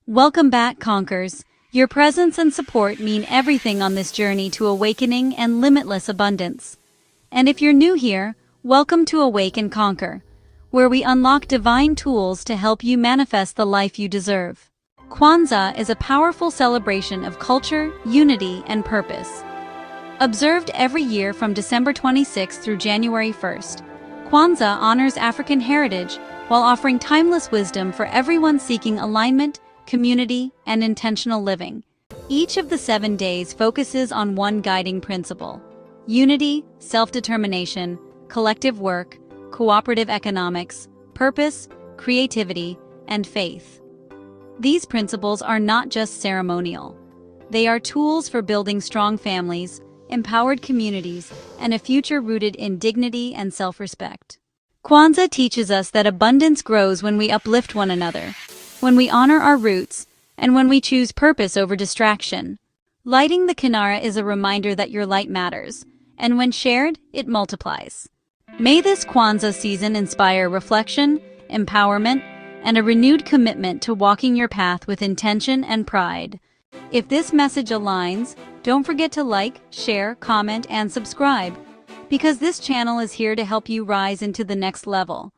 Welcome back, Conquers. Your presence and support mean everything on this journey to awakening and limitless abundance. And if you're new here, welcome to Awake and Conquer, where we unlock divine tools to help you manifest the life you deserve. Kwanzaa is a powerful celebration of culture, unity, and purpose. Observed every year from December 26th through January 1st, Kwanzaa honors African heritage while offering timeless wisdom for everyone seeking alignment, community, and intentional living. Each of the 7 days focuses on one guiding principle: unity, self-determination, collective work, cooperative economics, purpose, creativity, and faith. These principles are not just ceremonial. They are tools for building strong families, empowered communities, and a future rooted in dignity and self-respect. Kwanzaa teaches us that abundance grows when we uplift one another, when we honor our roots, and when we choose purpose over distraction. Lighting the kinara is a reminder that your light matters, and when shared, it multiplies. May this Kwanzaa season inspire reflection, empowerment, and a renewed commitment to walking your path with intention and pride. If this message aligns, don't forget to like, share, comment, and subscribe, because this channel is here to help you rise into the next level.